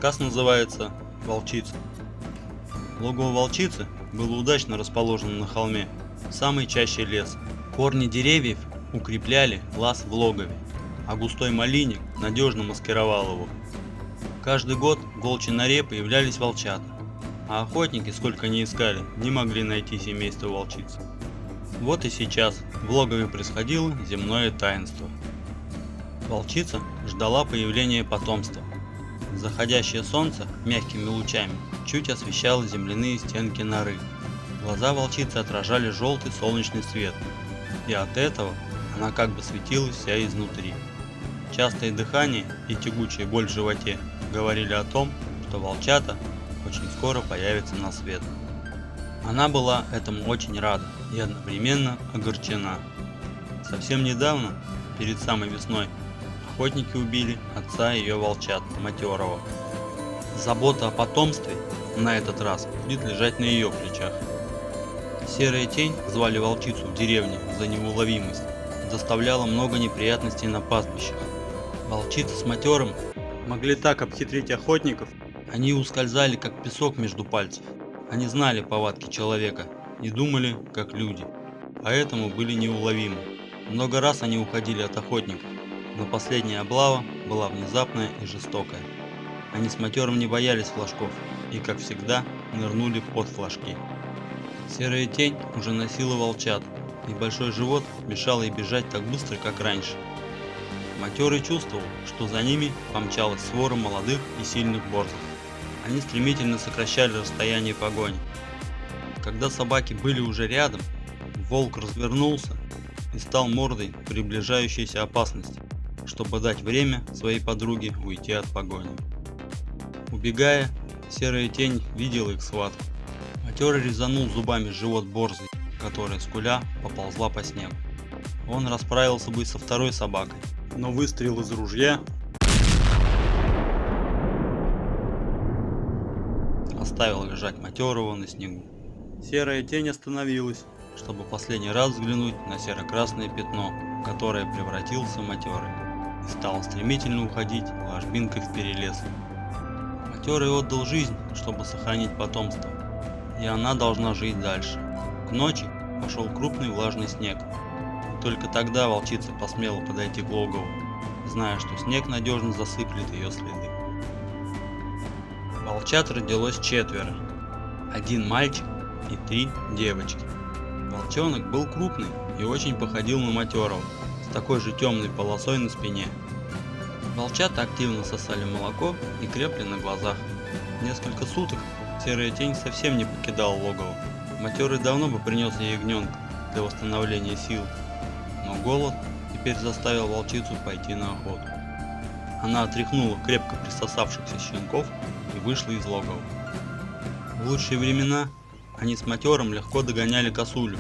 Рассказ называется «Волчица». Логово волчицы было удачно расположено на холме, в самой чаще леса. Корни деревьев укрепляли лаз в логове, а густой малинник надежно маскировал его. Каждый год в волчьей норе появлялись волчата, а охотники, сколько ни искали, не могли найти семейство волчиц. Вот и сейчас в логове происходило земное таинство. Волчица ждала появления потомства. Заходящее солнце мягкими лучами чуть освещало земляные стенки норы. Глаза волчицы отражали желтый солнечный свет, и от этого она как бы светилась вся изнутри. Частое дыхание и тягучая боль в животе говорили о том, что волчата очень скоро появятся на свет. Она была этому очень рада и одновременно огорчена. Совсем недавно, перед самой весной, охотники убили отца ее волчат, Матерого. Забота о потомстве на этот раз будет лежать на ее плечах. Серая тень, звали волчицу в деревне за неуловимость, доставляла много неприятностей на пастбищах. Волчица с Матерым могли так обхитрить охотников, они ускользали как песок между пальцев. Они знали повадки человека и думали как люди, поэтому были неуловимы. Много раз они уходили от охотников, но последняя облава была внезапная и жестокая. Они с Матерым не боялись флажков и, как всегда, нырнули под флажки. Серая тень уже носила волчат, и большой живот мешал ей бежать так быстро, как раньше. Матерый чувствовал, что за ними помчалась свора молодых и сильных борзых. Они стремительно сокращали расстояние погони. Когда собаки были уже рядом, волк развернулся и стал мордой к приближающейся опасности, чтобы дать время своей подруге уйти от погони. Убегая, серая тень видела их схватку. Матерый резанул зубами живот борзой, которая, скуля, поползла по снегу. Он расправился бы со второй собакой, но выстрел из ружья оставил лежать Матерого на снегу. Серая тень остановилась, чтобы последний раз взглянуть на серо-красное пятно, в которое превратился Матерый, и стал стремительно уходить ложбинкой в перелесок. Матерый отдал жизнь, чтобы сохранить потомство, и она должна жить дальше. К ночи пошел крупный влажный снег, и только тогда волчица посмела подойти к логову, зная, что снег надежно засыплет ее следы. Волчат родилось 4, 1 мальчик и 3 девочки. Волчонок был крупный и очень походил на Матерого, с такой же темной полосой на спине. Волчата активно сосали молоко и крепли на глазах. Несколько суток серая тень совсем не покидала логово. Матерый давно бы принес ей ягненка для восстановления сил, но голод теперь заставил волчицу пойти на охоту. Она отряхнула крепко присосавшихся щенков и вышла из логова. В лучшие времена они с Матером легко догоняли косулю,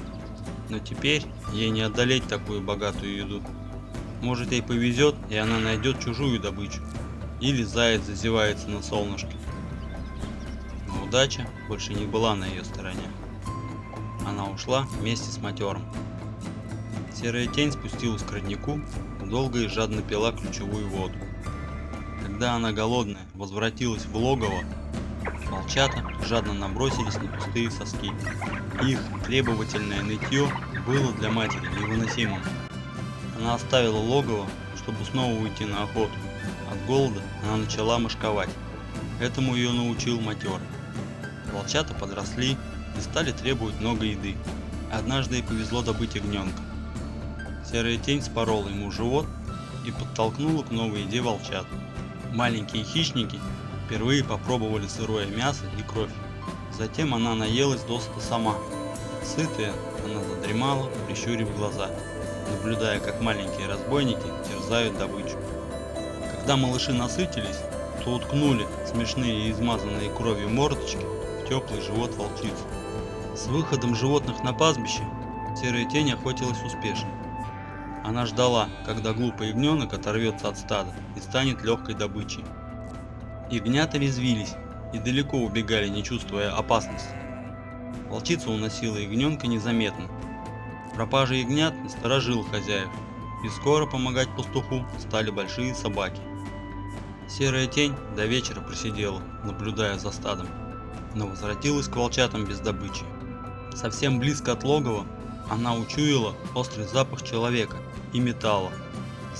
но теперь ей не одолеть такую богатую еду. Может, ей повезет, и она найдет чужую добычу, или заяц зазевается на солнышке. Но удача больше не была на ее стороне. Она ушла вместе с Матером. Серая тень спустилась к роднику и долго и жадно пила ключевую воду. Когда она голодная возвратилась в логово, волчата жадно набросились на пустые соски. Их требовательное нытье было для матери невыносимым. Она оставила логово, чтобы снова уйти на охоту. От голода она начала мошковать. Этому ее научил Матерый. Волчата подросли и стали требовать много еды. Однажды ей повезло добыть ягненка. Серая тень спорола ему живот и подтолкнула к новой еде волчат. Маленькие хищники впервые попробовали сырое мясо и кровь. Затем она наелась досыта сама. Сытая, она задремала, прищурив глаза, наблюдая, как маленькие разбойники терзают добычу. Когда малыши насытились, то уткнули смешные и измазанные кровью мордочки в теплый живот волчицы. С выходом животных на пастбище серая тень охотилась успешно. Она ждала, когда глупый ягненок оторвется от стада и станет легкой добычей. Ягнята резвились и далеко убегали, не чувствуя опасности. Волчица уносила ягненка незаметно. Пропажа ягнят насторожила хозяев, и скоро помогать пастуху стали большие собаки. Серая тень до вечера просидела, наблюдая за стадом, но возвратилась к волчатам без добычи. Совсем близко от логова она учуяла острый запах человека и металла.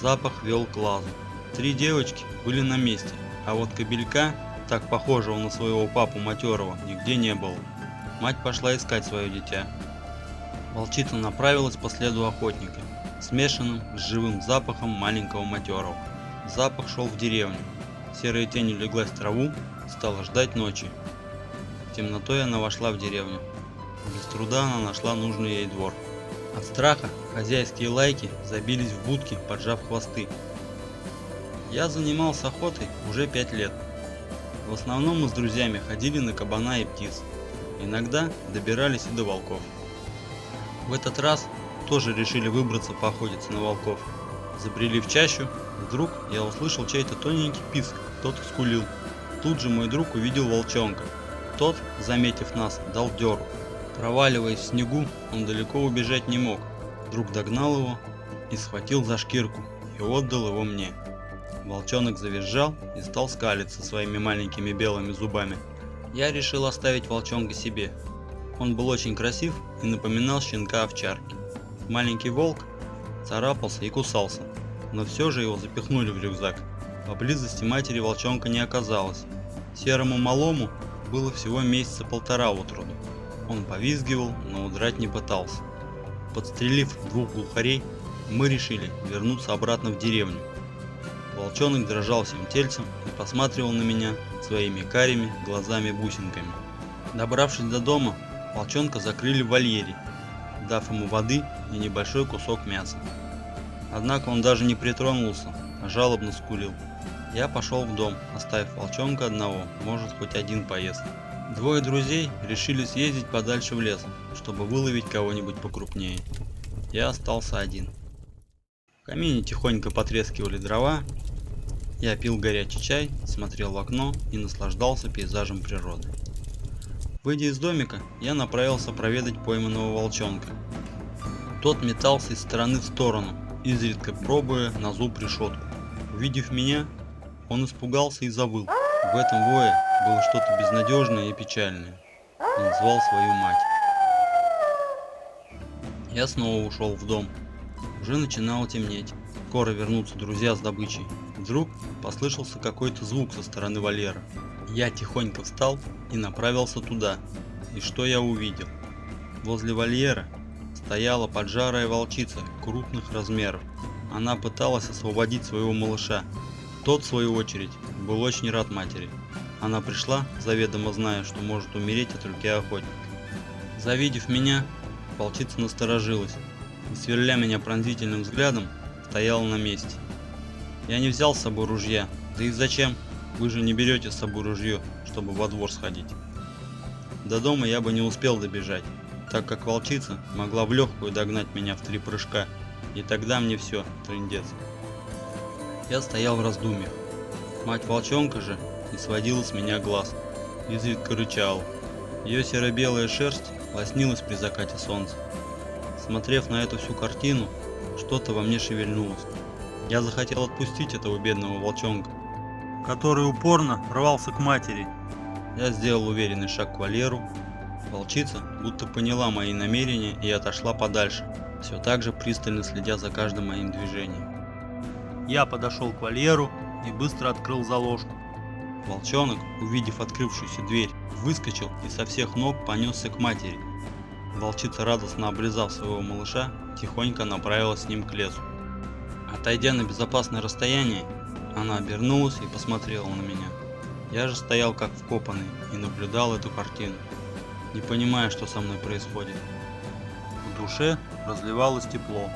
Запах вел к лазу. 3 девочки были на месте, а вот кобелька, так похожего на своего папу матерого, нигде не было. Мать пошла искать свое дитя. Волчица направилась по следу охотника, смешанным с живым запахом маленького матерого. Запах шел в деревню. Серая тень улеглась в траву, стала ждать ночи. Темнотой она вошла в деревню. Без труда она нашла нужный ей двор. От страха хозяйские лайки забились в будки, поджав хвосты. Я занимался охотой уже 5 лет. В основном мы с друзьями ходили на кабана и птиц. Иногда добирались и до волков. В этот раз тоже решили выбраться поохотиться на волков. Забрели в чащу, вдруг я услышал чей-то тоненький писк, кто-то скулил. Тут же мой друг увидел волчонка. Тот, заметив нас, дал дёру. Проваливаясь в снегу, он далеко убежать не мог. Друг догнал его и схватил за шкирку и отдал его мне. Волчонок завизжал и стал скалиться своими маленькими белыми зубами. Я решил оставить волчонка себе. Он был очень красив и напоминал щенка овчарки. Маленький волк царапался и кусался, но все же его запихнули в рюкзак. Поблизости матери волчонка не оказалось. Серому малому было всего месяца 1,5 от роду. Он повизгивал, но удрать не пытался. Подстрелив 2 глухарей, мы решили вернуться обратно в деревню. Волчонок дрожал всем тельцем и посматривал на меня своими карими глазами-бусинками. Добравшись до дома, волчонка закрыли в вольере, дав ему воды и небольшой кусок мяса. Однако он даже не притронулся, а жалобно скулил. Я пошел в дом, оставив волчонка одного, может хоть один поест. 2 друзей решили съездить подальше в лес, чтобы выловить кого-нибудь покрупнее. Я остался один. В камине тихонько потрескивали дрова. Я пил горячий чай, смотрел в окно и наслаждался пейзажем природы. Выйдя из домика, я направился проведать пойманного волчонка. Тот метался из стороны в сторону, изредка пробуя на зуб решетку. Увидев меня, он испугался и завыл. В этом вое было что-то безнадежное и печальное. Он звал свою мать. Я снова ушел в дом. Уже начинало темнеть. Скоро вернутся друзья с добычей. Вдруг послышался какой-то звук со стороны вольера. Я тихонько встал и направился туда. И что я увидел? Возле вольера стояла поджарая волчица крупных размеров. Она пыталась освободить своего малыша. Тот, в свою очередь, был очень рад матери. Она пришла, заведомо зная, что может умереть от руки охотника. Завидев меня, волчица насторожилась и, сверля меня пронзительным взглядом, стояла на месте. Я не взял с собой ружья, да и зачем? Вы же не берете с собой ружье, чтобы во двор сходить. До дома я бы не успел добежать, так как волчица могла в легкую догнать меня в 3 прыжка, и тогда мне все, трындец. Я стоял в раздумьях. Мать волчонка же не сводила с меня глаз, изредка рычала. Ее серо-белая шерсть лоснилась при закате солнца. Смотрев на эту всю картину, что-то во мне шевельнулось. Я захотел отпустить этого бедного волчонка, который упорно рвался к матери. Я сделал уверенный шаг к вольеру. Волчица будто поняла мои намерения и отошла подальше, все так же пристально следя за каждым моим движением. Я подошел к вольеру и быстро открыл заложку. Волчонок, увидев открывшуюся дверь, выскочил и со всех ног понесся к матери. Волчица, радостно облизав своего малыша, тихонько направилась с ним к лесу. Отойдя на безопасное расстояние, она обернулась и посмотрела на меня. Я же стоял как вкопанный и наблюдал эту картину, не понимая, что со мной происходит. В душе разливалось тепло.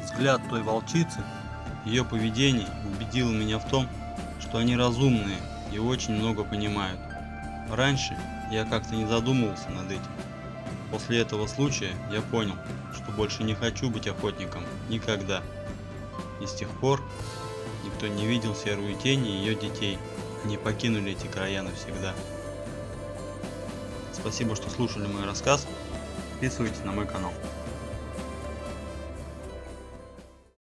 Взгляд той волчицы, ее поведение убедило меня в том, что они разумные и очень много понимают. Раньше я как-то не задумывался над этим. После этого случая я понял, что больше не хочу быть охотником никогда. И с тех пор никто не видел серую тень и ее детей. Они покинули эти края навсегда. Спасибо, что слушали мой рассказ. Подписывайтесь на мой канал.